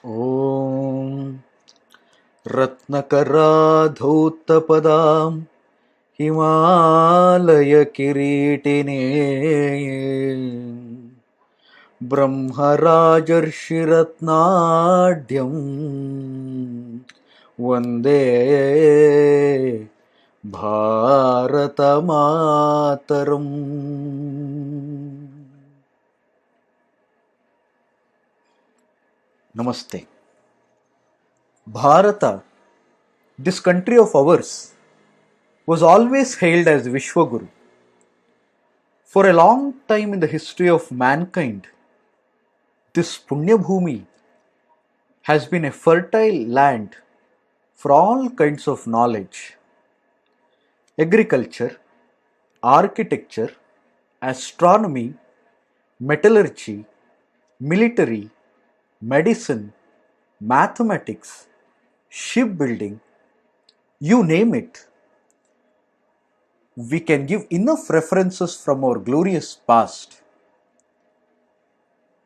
Om रत्नकराधौतपदां हिमालयकिरीटिने ब्रह्मराजर्षिरत्नाढ्यं Vande भारतमातरम्. Namaste. Bharata, this country of ours, was always hailed as Vishwaguru. For a long time in the history of mankind, this Punya Bhumi has been a fertile land for all kinds of knowledge. Agriculture, architecture, astronomy, metallurgy, military, medicine, mathematics, shipbuilding, you name it. We can give enough references from our glorious past.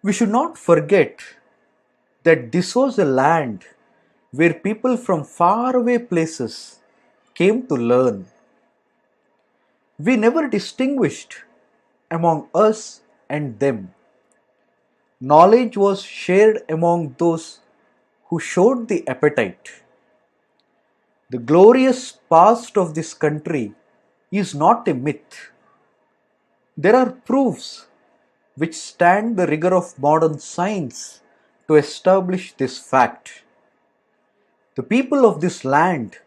We should not forget that this was a land where people from faraway places came to learn. We never distinguished among us and them. Knowledge was shared among those who showed the appetite. The glorious past of this country is not a myth. There are proofs which stand the rigor of modern science to establish this fact. The people of this land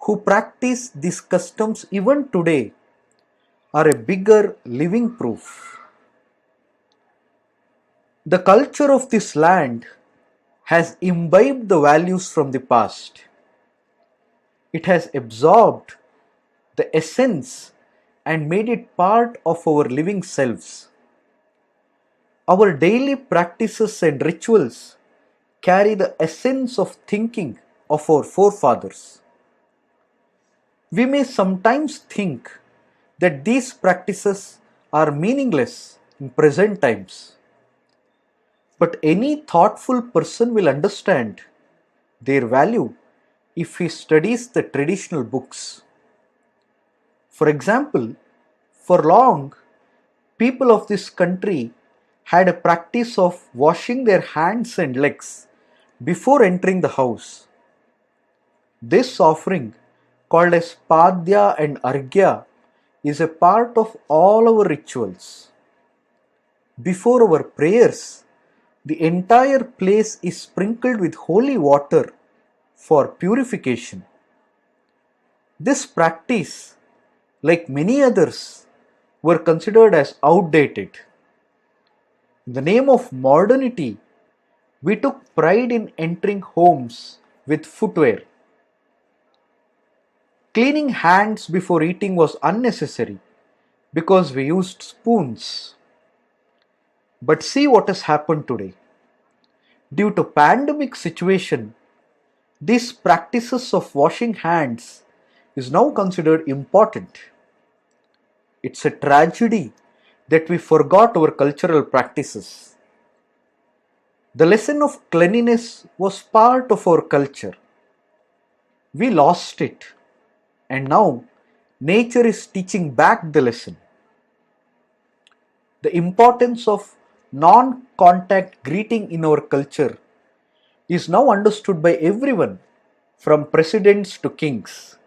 who practice these customs even today are a bigger living proof. The culture of this land has imbibed the values from the past. It has absorbed the essence and made it part of our living selves. Our daily practices and rituals carry the essence of thinking of our forefathers. We may sometimes think that these practices are meaningless in present times, but any thoughtful person will understand their value if he studies the traditional books. For example, for long, people of this country had a practice of washing their hands and legs before entering the house. This offering, called as Padya and Arghya, is a part of all our rituals. Before our prayers, the entire place is sprinkled with holy water for purification. This practice, like many others, were considered as outdated. In the name of modernity, we took pride in entering homes with footwear. Cleaning hands before eating was unnecessary because we used spoons. But see what has happened today. Due to pandemic situation, these practices of washing hands is now considered important. It's a tragedy that we forgot our cultural practices. The lesson of cleanliness was part of our culture. We lost it, and now nature is teaching back the lesson. The importance of non contact greeting in our culture is now understood by everyone, from presidents to kings.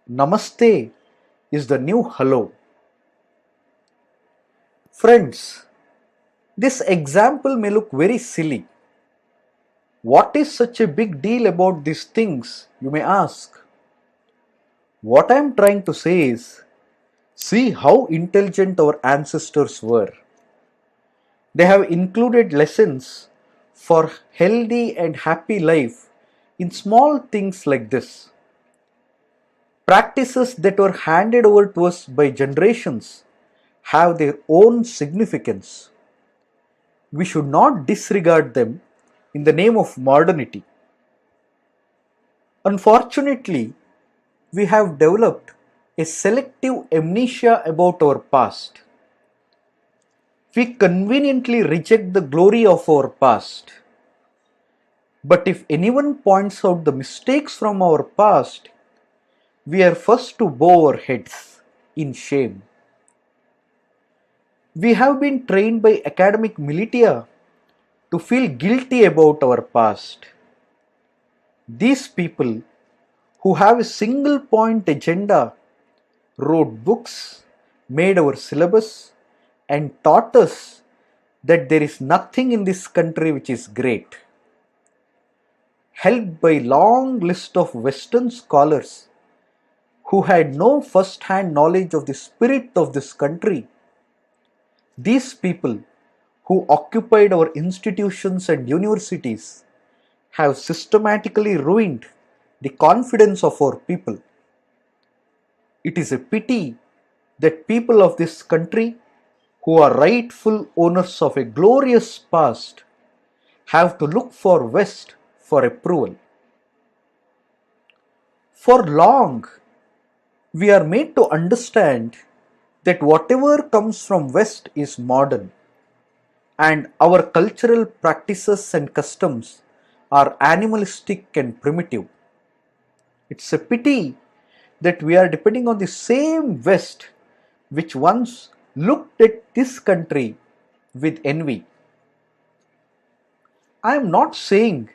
Namaste is the new hello. Friends, this example may look very silly. What is such a big deal about these things, you may ask? What I am trying to say is, see how intelligent our ancestors were. They have included lessons for healthy and happy life in small things like this. Practices that were handed over to us by generations have their own significance. We should not disregard them in the name of modernity. Unfortunately, we have developed a selective amnesia about our past. We conveniently reject the glory of our past. But if anyone points out the mistakes from our past, we are first to bow our heads in shame. We have been trained by academic militia to feel guilty about our past. These people who have a single point agenda wrote books, made our syllabus, and taught us that there is nothing in this country which is great. Helped by long list of Western scholars who had no first-hand knowledge of the spirit of this country, these people who occupied our institutions and universities have systematically ruined the confidence of our people. It is a pity that people of this country, who are rightful owners of a glorious past, have to look for West for approval. For long, we are made to understand that whatever comes from West is modern, and our cultural practices and customs are animalistic and primitive. It's a pity that we are depending on the same West which once looked at this country with envy. I am not saying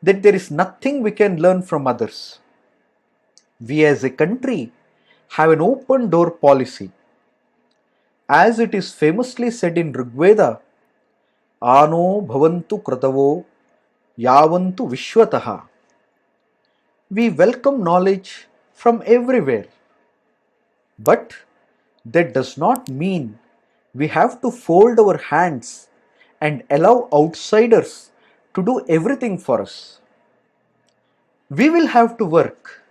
that there is nothing we can learn from others. We as a country have an open door policy. As it is famously said in Rigveda, Ano bhavantu kratavo yavantu vishwataha. We welcome knowledge from everywhere. But that does not mean we have to fold our hands and allow outsiders to do everything for us. We will have to work,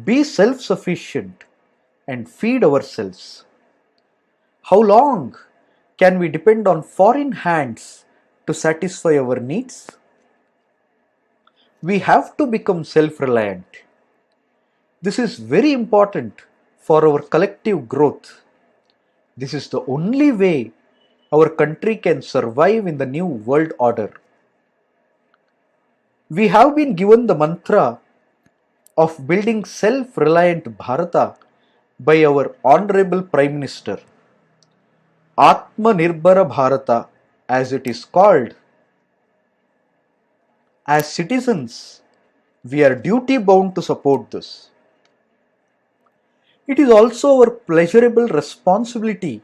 be self-sufficient, and feed ourselves. How long can we depend on foreign hands to satisfy our needs? We have to become self-reliant. This is very important for our collective growth. This is the only way our country can survive in the new world order. We have been given the mantra of building self-reliant Bharata by our Honorable Prime Minister. Atmanirbhara Bharata, as it is called. As citizens, we are duty bound to support this. It is also our pleasurable responsibility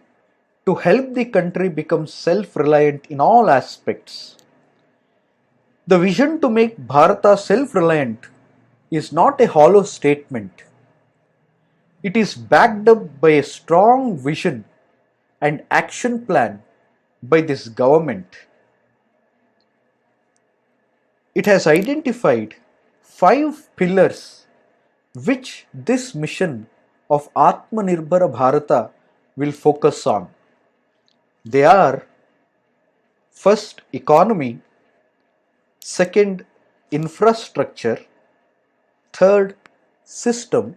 to help the country become self-reliant in all aspects. The vision to make Bharata self-reliant is not a hollow statement. It is backed up by a strong vision and action plan by this government. It has identified 5 pillars which this mission of Atmanirbhara Bharata will focus on. They are: first, economy; second, infrastructure; third, system;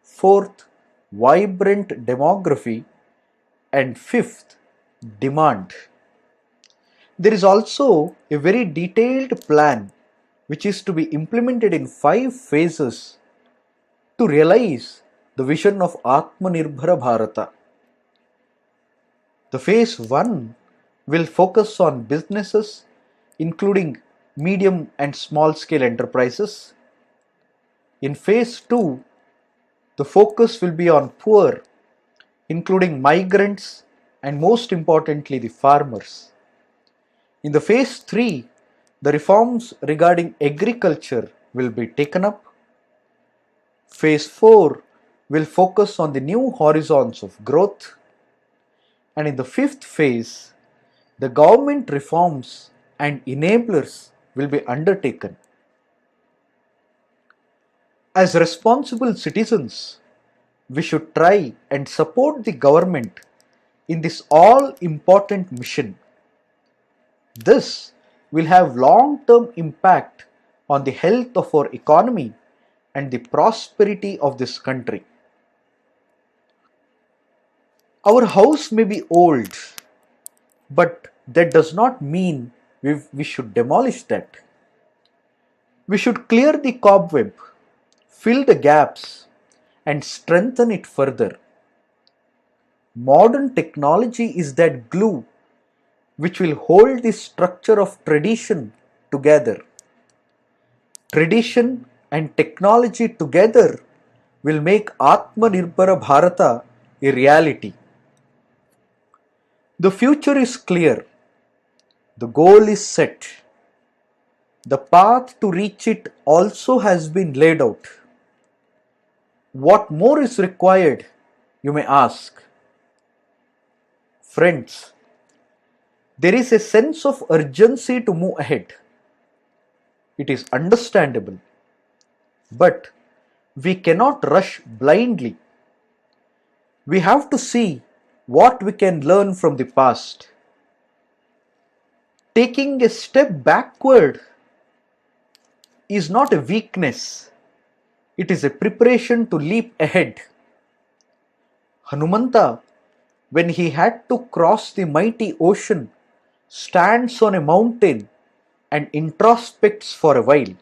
fourth, vibrant demography; and fifth, demand. There is also a very detailed plan which is to be implemented in 5 phases to realize the vision of Atmanirbhara Bharata. The phase 1 will focus on businesses, including medium and small scale enterprises. In phase 2, the focus will be on poor, including migrants and most importantly the farmers. In the phase 3, the reforms regarding agriculture will be taken up. Phase 4 will focus on the new horizons of growth. And in the fifth phase, the government reforms and enablers will be undertaken. As responsible citizens, we should try and support the government in this all-important mission. This will have long-term impact on the health of our economy and the prosperity of this country. Our house may be old, but that does not mean we should demolish that. We should clear the cobweb, fill the gaps, and strengthen it further. Modern technology is that glue which will hold the structure of tradition together. Tradition and technology together will make Atmanirbhara Bharata a reality. The future is clear, the goal is set, the path to reach it also has been laid out. What more is required, you may ask? Friends, there is a sense of urgency to move ahead. It is understandable, but we cannot rush blindly. We have to see what we can learn from the past. Taking a step backward is not a weakness, it is a preparation to leap ahead. Hanumanta, when he had to cross the mighty ocean, stands on a mountain and introspects for a while.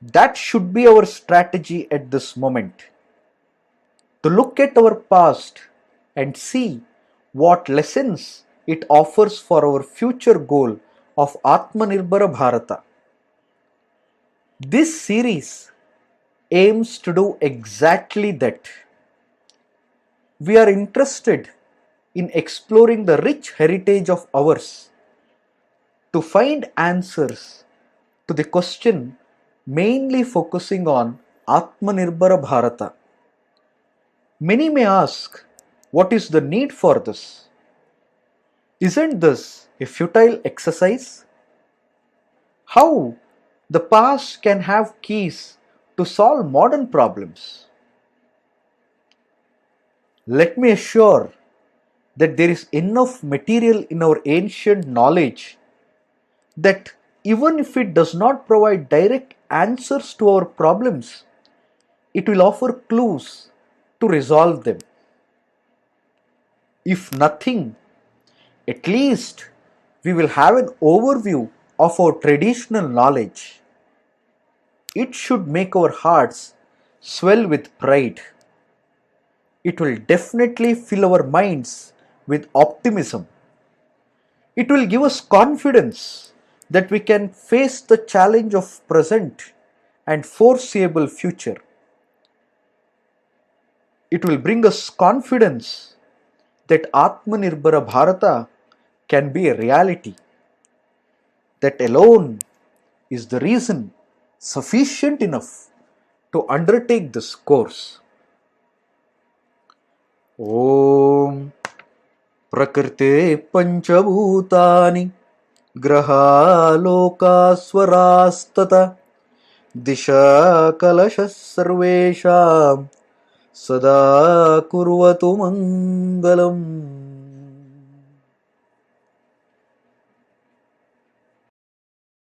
That should be our strategy at this moment. To look at our past and see what lessons it offers for our future goal of Atmanirbhara Bharata. This series aims to do exactly that. We are interested in exploring the rich heritage of ours to find answers to the question mainly focusing on Atmanirbhara Bharata. Many may ask, what is the need for this? Isn't this a futile exercise? How the past can have keys to solve modern problems? Let me assure that there is enough material in our ancient knowledge that even if it does not provide direct answers to our problems, it will offer clues to resolve them. If nothing, at least we will have an overview of our traditional knowledge. It should make our hearts swell with pride. It will definitely fill our minds with optimism. It will give us confidence that we can face the challenge of present and foreseeable future. It will bring us confidence that Atmanirbhara Bharata can be a reality. That alone is the reason sufficient enough to undertake this course. Om Prakrite Panchabhutani Grahalokaswarastata Disha Kalashas Sarvesham Sada Kurvatu Mangalam.